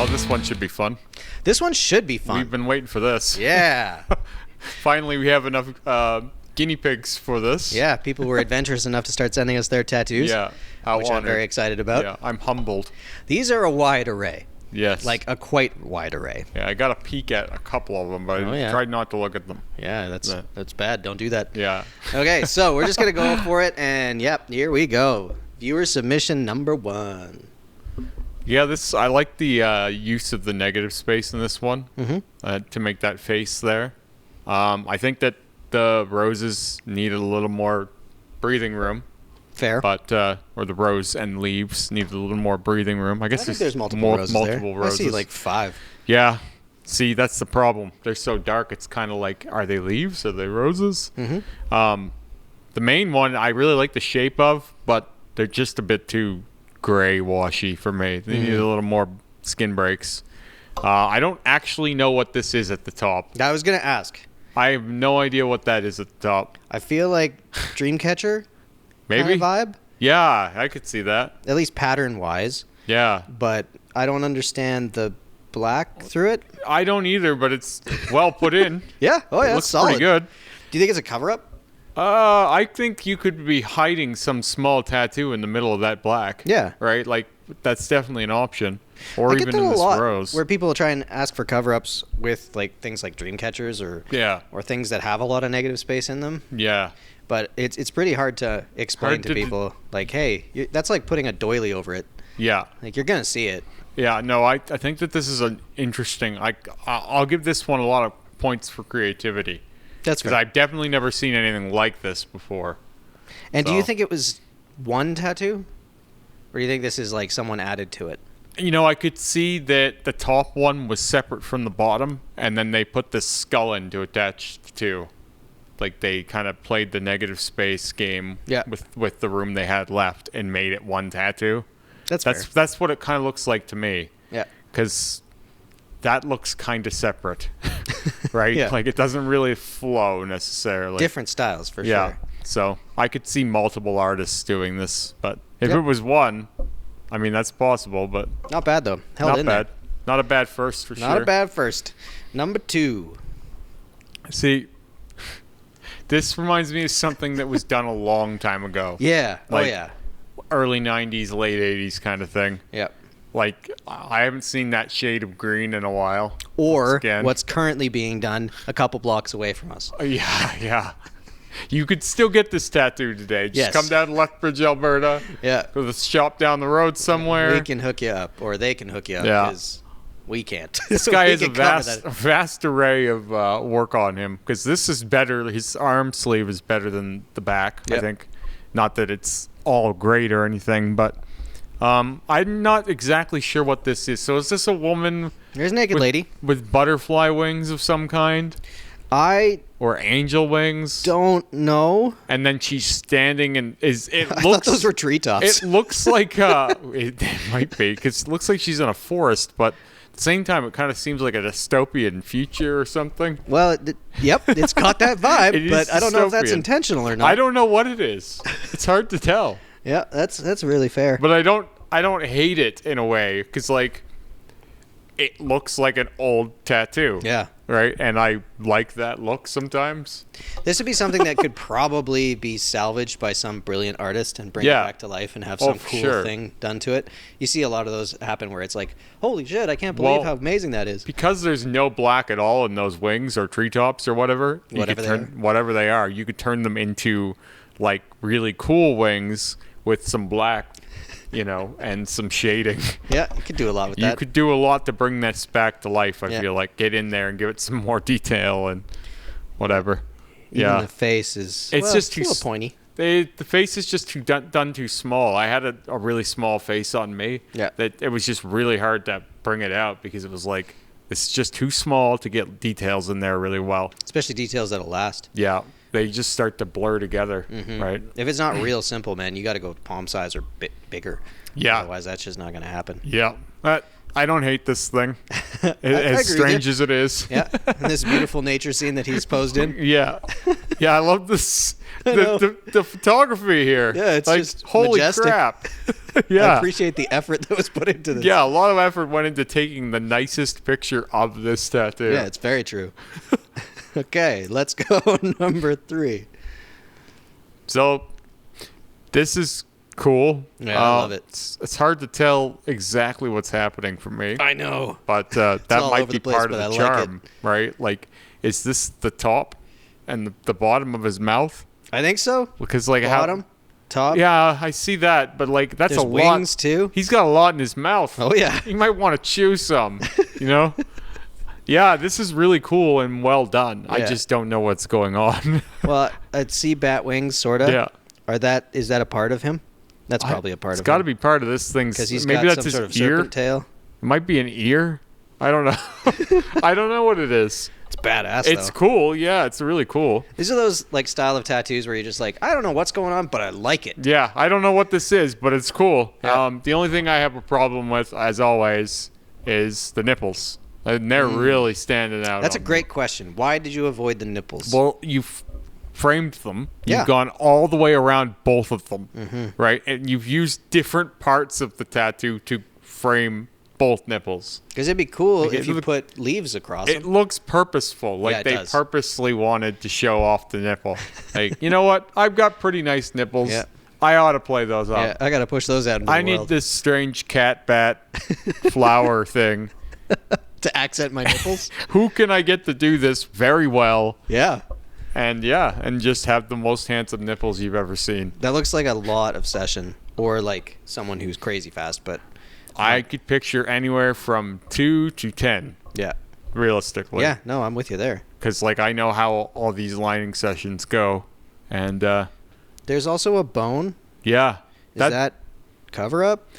Oh, this one should be fun. This one should be fun. We've been waiting for this. Yeah. Finally, we have enough guinea pigs for this. Yeah, people were adventurous enough to start sending us their tattoos. Yeah. Which I'm very excited about. Yeah, I'm humbled. These are a wide array. Yes. Like a quite wide array. Yeah, I got a peek at a couple of them, but I tried not to look at them. Yeah, that's bad. Don't do that. Yeah. Okay, so we're just going to go for it, and yep, here we go. Viewer submission number 1. Yeah, I like the use of the negative space in this one to make that face there. I think that the roses needed a little more breathing room. Fair. But or the rose and leaves needed a little more breathing room. I guess there's multiple roses there. Roses. I see like 5. Yeah. See, that's the problem. They're so dark. It's kind of like, are they leaves? Are they roses? The main one I really like the shape of, but they're just a bit too gray washy for me. They need a little more skin breaks. I don't actually know what this is at the top. I was going to ask. I have no idea what that is at the top. I feel like Dreamcatcher maybe kind of vibe. Yeah, I could see that. At least pattern wise. Yeah. But I don't understand the black through it. I don't either, but it's well put in. Yeah. Oh yeah. It looks solid. pretty good. Do you think it's a cover up? I think you could be hiding some small tattoo in the middle of that black. Yeah. Right? Like, that's definitely an option. Or I even get that in a this lot, rose. where people try and ask for cover-ups with like things like dream catchers or things that have a lot of negative space in them. Yeah. But it's pretty hard to explain to people like, hey, that's like putting a doily over it. Yeah. Like, you're going to see it. Yeah, no, I think that this is an interesting... I'll give this one a lot of points for creativity. That's because I've definitely never seen anything like this before. And do you think it was one tattoo? Or do you think this is like someone added to it? You know, I could see that the top one was separate from the bottom, and then they put the skull in to attach to. Like, they kind of played the negative space game with the room they had left and made it one tattoo. That's fair. That's what it kind of looks like to me. Yeah. Because that looks kind of separate, right? Yeah. Like, it doesn't really flow necessarily. Different styles, for yeah. sure. So I could see multiple artists doing this, but if it was one, I mean, that's possible, but... Not bad, though. Held not in bad. there. Not a bad first, for sure. Not a bad first. Number 2. See, this reminds me of something that was done a long time ago. Yeah. Like, oh, yeah. Early 90s, late 80s kind of thing. Yep. Like, I haven't seen that shade of green in a while. Or what's currently being done a couple blocks away from us. Yeah. You could still get this tattoo today. Just come down to Lethbridge, Alberta. Yeah. Go to the shop down the road somewhere. We can hook you up, or they can hook you up, because we can't. This guy has a vast array of work on him, because this is better. His arm sleeve is better than the back, I think. Not that it's all great or anything, but I'm not exactly sure what this is. So is this a woman? There's a naked lady with butterfly wings of some kind. Or angel wings. Don't know. And then she's standing and I thought those were treetops. It looks like it might be, because it looks like she's in a forest, but at the same time it kind of seems like a dystopian future or something. Well, it's got that vibe, but I don't know if that's intentional or not. I don't know what it is. It's hard to tell. Yeah, that's really fair. But I don't hate it in a way, because like it looks like an old tattoo. Yeah. Right? And I like that look sometimes. This would be something that could probably be salvaged by some brilliant artist and bring it back to life and have some cool thing done to it. You see a lot of those happen where it's like, holy shit, I can't believe how amazing that is. Because there's no black at all in those wings or treetops or whatever. Whatever they are, you could turn them into like really cool wings with some black, and some shading. Yeah, you could do a lot with that. You could do a lot to bring this back to life, I feel like. Get in there and give it some more detail and whatever. Even the face is just too pointy. The face is just done too small. I had a really small face on me. Yeah. That it was just really hard to bring it out, because it was like, it's just too small to get details in there really well. Especially details that'll last. Yeah. They just start to blur together, right? If it's not real simple, man, you got to go palm size or bigger. Yeah. Otherwise, that's just not going to happen. Yeah. I don't hate this thing. As strange as it is. Yeah. And this beautiful nature scene that he's posed in. Yeah. Yeah, I love this. The photography here. Yeah, it's like, just holy majestic. crap. Yeah. I appreciate the effort that was put into this. Yeah, a lot of effort went into taking the nicest picture of this tattoo. Yeah, it's very true. Okay, let's go number 3. So, this is cool. Yeah, I love it. It's hard to tell exactly what's happening for me. I know. But that might be part of the charm, like right? Like, is this the top and the bottom of his mouth? I think so. Because, like, bottom, top. Yeah, I see that, but, like, that's There's a lot. Wings, too. He's got a lot in his mouth. Oh, yeah. He might want to chew some, you know? Yeah, this is really cool and well done. I just don't know what's going on. Well, I'd see bat wings, sort of. Yeah. Is that a part of him? That's probably a part of him. It's got to be part of this thing. Because he's maybe got that's some his sort of ear. serpent tail. It might be an ear. I don't know. I don't know what it is. It's badass, It's cool. Yeah, it's really cool. These are those like style of tattoos where you're just like, I don't know what's going on, but I like it. Yeah, I don't know what this is, but it's cool. Yeah. The only thing I have a problem with, as always, is the nipples. And they're really standing out. That's a great question. Why did you avoid the nipples? Well, you've framed them. Yeah. You've gone all the way around both of them, right? And you've used different parts of the tattoo to frame both nipples. Because it'd be cool Like, if you put leaves across It them. looks purposeful. Like, Yeah, it they does. purposely wanted to show off the nipple. Like, you know what? I've got pretty nice nipples. Yeah. I ought to play those up. Yeah, I got to push those out into the I need world. this strange cat bat flower thing. To accent my nipples? Who can I get to do this very well? Yeah. And just have the most handsome nipples you've ever seen. That looks like a lot of session. Or like someone who's crazy fast, but... I could picture anywhere from 2 to 10, Yeah. realistically. Yeah, no, I'm with you there. Because, like, I know how all these lining sessions go. And, There's also a bone. yeah. Is that cover up?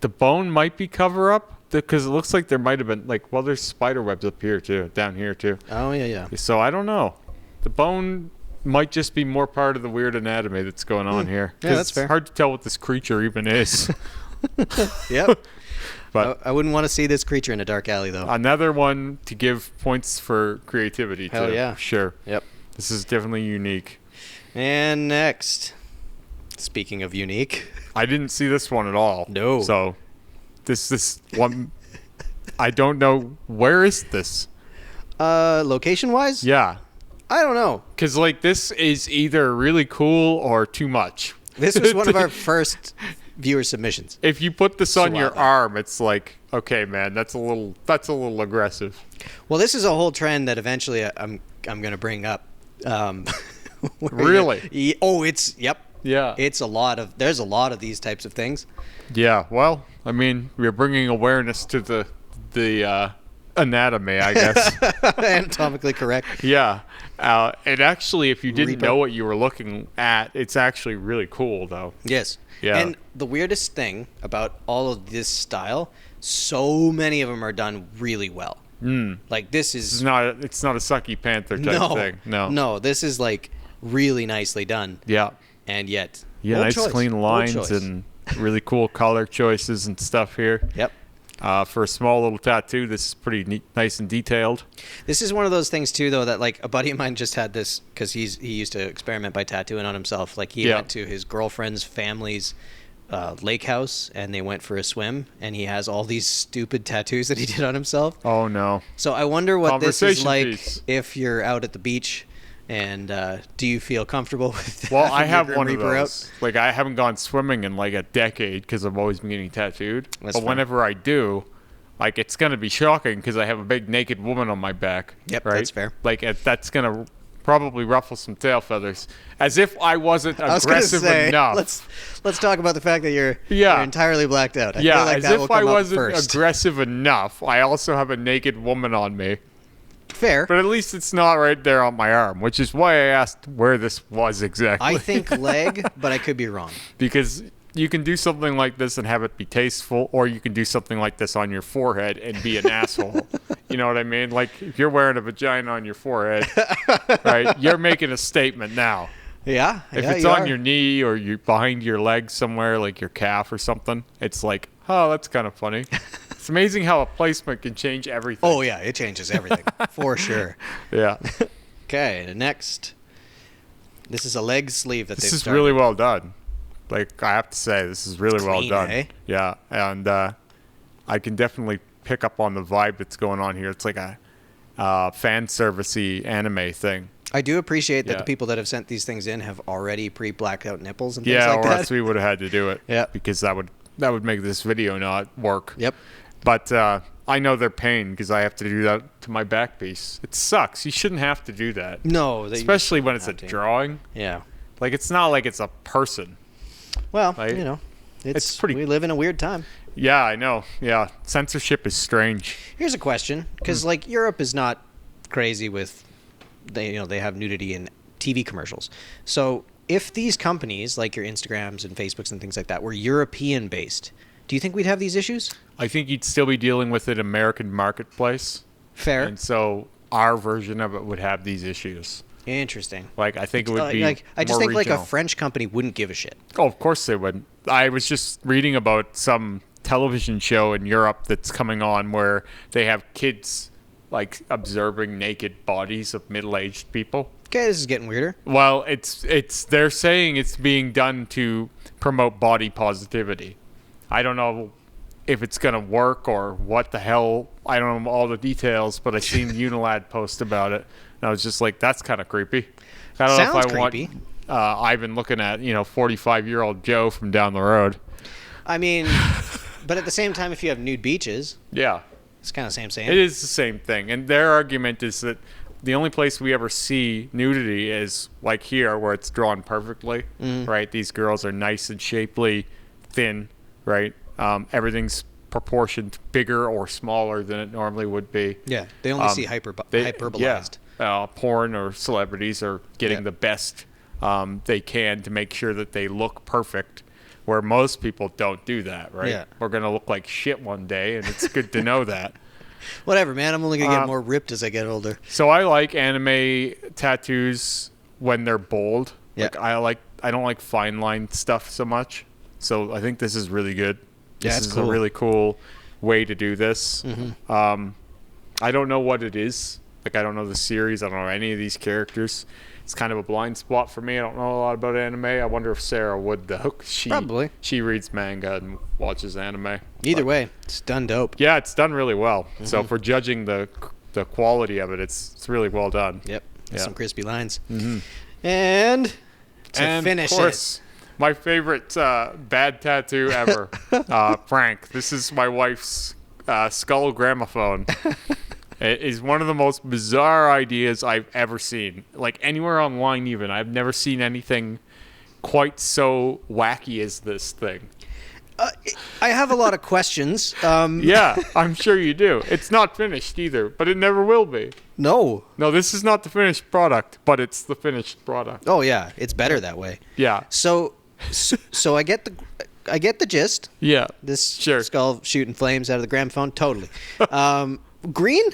The bone might be cover up. Because it looks like there might have been, like, well, there's spider webs up here, too. Down here, too. Oh, yeah. So, I don't know. The bone might just be more part of the weird anatomy that's going on here. Yeah, that's fair. It's hard to tell what this creature even is. Yep. But I wouldn't want to see this creature in a dark alley, though. another one to give points for creativity, too. Hell yeah. Sure. Yep. This is definitely unique. And next, speaking of unique. I didn't see this one at all. No. So, this one, I don't know. Where is this? Location-wise? Yeah. I don't know. Because, like, this is either really cool or too much. This was one of our first viewer submissions. If you put this on your Suave. arm, it's like, okay, man, that's a little aggressive. Well, this is a whole trend that eventually I'm going to bring up. Really? Yep. Yeah. There's a lot of these types of things. Yeah. Well, I mean, we're bringing awareness to the anatomy, I guess. Anatomically correct. Yeah. And actually, if you didn't Reaper. know what you were looking at, it's actually really cool, though. Yes. Yeah. And the weirdest thing about all of this style, so many of them are done really well. Like this is It's not a sucky panther type thing. No, this is like really nicely done. Yeah. And yet, Yeah, bold nice choice. clean Bold lines choice. and really cool color choices and stuff here. Yep. For a small little tattoo, this is pretty neat, nice and detailed. This is one of those things too, though, that like a buddy of mine just had this because he used to experiment by tattooing on himself. Like he went to his girlfriend's family's lake house and they went for a swim, and he has all these stupid tattoos that he did on himself. Oh no! So I wonder what this is Conversation like piece. if you're out at the beach. And do you feel comfortable with Well, having I have your one of Reaper out? those. Like, I haven't gone swimming in like a decade because I've always been getting tattooed. That's but fair. whenever I do, like, it's gonna be shocking because I have a big naked woman on my back. Yep, right? that's fair. Like, that's gonna probably ruffle some tail feathers. As if I wasn't I was gonna aggressive say, enough. Let's talk about the fact that you're Yeah. entirely blacked out. I Yeah, feel like as that will if I come up wasn't first. aggressive enough. I also have a naked woman on me. Fair. But at least it's not right there on my arm, which is why I asked where this was exactly. I think leg, but I could be wrong. Because you can do something like this and have it be tasteful, or you can do something like this on your forehead and be an asshole. You know what I mean? Like, if you're wearing a vagina on your forehead, right, you're making a statement now. Yeah. If yeah, it's you on are. your knee or you behind your leg somewhere, like your calf or something, it's like, oh, that's kind of funny. It's amazing how a placement can change everything. Oh, yeah. It changes everything. For sure. Yeah. Okay. Next. This is a leg sleeve that This they've is started. really well done. Like, I have to say, this is really well Clean, done. eh? Yeah. And I can definitely pick up on the vibe that's going on here. It's like a fan servicey anime thing. I do appreciate that Yeah. the people that have sent these things in have already pre-blacked out nipples and things Yeah, like or that. else we would have had to do it. Yeah. Because that would make this video not work. Yep. But I know their pain because I have to do that to my back piece. It sucks. You shouldn't have to do that. No. Especially when it's a have to. drawing. Yeah. Like, it's not like it's a person. Well, Like, you know, it's pretty- we live in a weird time. Yeah, I know. Yeah. Censorship is strange. Here's a question, because like Europe is not crazy with, they have nudity in TV commercials. So if these companies like your Instagrams and Facebooks and things like that were European based, do you think we'd have these issues? I think you'd still be dealing with an American marketplace. Fair. And so our version of it would have these issues. Interesting. Like, I think it would be like I just more think like regional. a French company wouldn't give a shit. Oh, of course they would. I was just reading about some television show in Europe that's coming on where they have kids like observing naked bodies of middle-aged people. Okay, this is getting weirder. Well, it's they're saying it's being done to promote body positivity. I don't know if it's gonna work or what the hell. I don't know all the details, but I seen Unilad post about it, and I was just like, that's kind of creepy. I don't know Sounds if I creepy. want. I've been looking at 45-year-old Joe from down the road. I mean, but at the same time, if you have nude beaches, Yeah. it's kind of the same. It is the same thing. And their argument is that the only place we ever see nudity is like here where it's drawn perfectly, right? These girls are nice and shapely, thin, right? Everything's proportioned bigger or smaller than it normally would be. Yeah, they only see hyperbolized. Yeah, porn or celebrities are getting the best they can to make sure that they look perfect, where most people don't do that, right? Yeah. We're going to look like shit one day, and it's good to know that. Whatever, man. I'm only gonna get more ripped as I get older. So I like anime tattoos when they're bold. Yeah. I don't like fine line stuff so much. So I think this is really good. Yeah, This it's is cool. a really cool way to do this. I don't know what it is. Like, I don't know the series. I don't know any of these characters. It's kind of a blind spot for me. I don't know a lot about anime. I wonder if Sarah would, though. Probably. She reads manga and watches anime. Either way, it's done dope. Yeah, it's done really well. So for judging the quality of it, it's really well done. Yep. Yeah. Some crispy lines. And to finish of course, my favorite bad tattoo ever, Frank. This is my wife's skull gramophone. It is one of the most bizarre ideas I've ever seen. Like, anywhere online even. I've never seen anything quite so wacky as this thing. I have a lot of questions. Yeah, I'm sure you do. It's not finished either, but it never will be. No. No, this is not the finished product, but it's the finished product. Oh yeah, it's better that way. Yeah. So I get the gist. Yeah. This Sure. skull shooting flames out of the gramophone, totally. Green?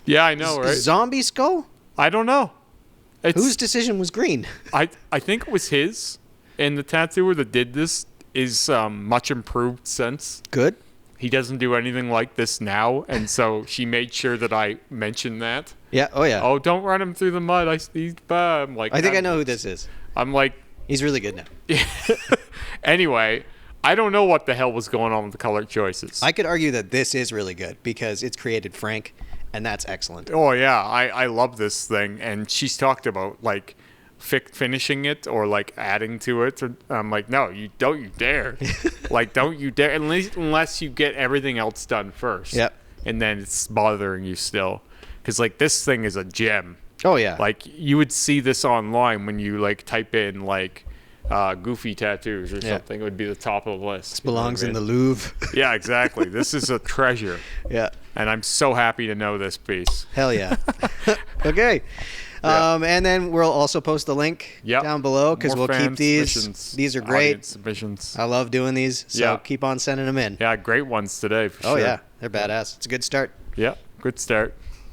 Yeah, I know, right? Zombie skull? I don't know. Whose decision was green? I think it was his, and the tattooer that did this is much improved since. Good. He doesn't do anything like this now, and so she made sure that I mentioned that. Yeah. Oh yeah. Oh, don't run him through the mud. He's bad. I'm like, I think I know who this is. I'm like, He's really good now. anyway, I don't know what the hell was going on with the color choices. I could argue that this is really good because it's created Frank, and that's excellent. Oh yeah, I love this thing, and she's talked about like finishing it or like adding to it. I'm like, no, you dare, like don't you dare, unless you get everything else done first. Yep. And then it's bothering you still, because like this thing is a gem. Oh yeah. Like you would see this online when you like type in like goofy tattoos or something. It would be the top of the list. This belongs in the Louvre. Yeah, exactly. This is a treasure. Yeah. And I'm so happy to know this piece. Hell yeah. Okay. Yeah. And then we'll also post the link down below because More we'll keep fan these. submissions, These are great. audience submissions. I love doing these, so Yeah. keep on sending them in. Yeah, great ones today for Oh sure. yeah, they're badass. It's a good start. Yeah, good start.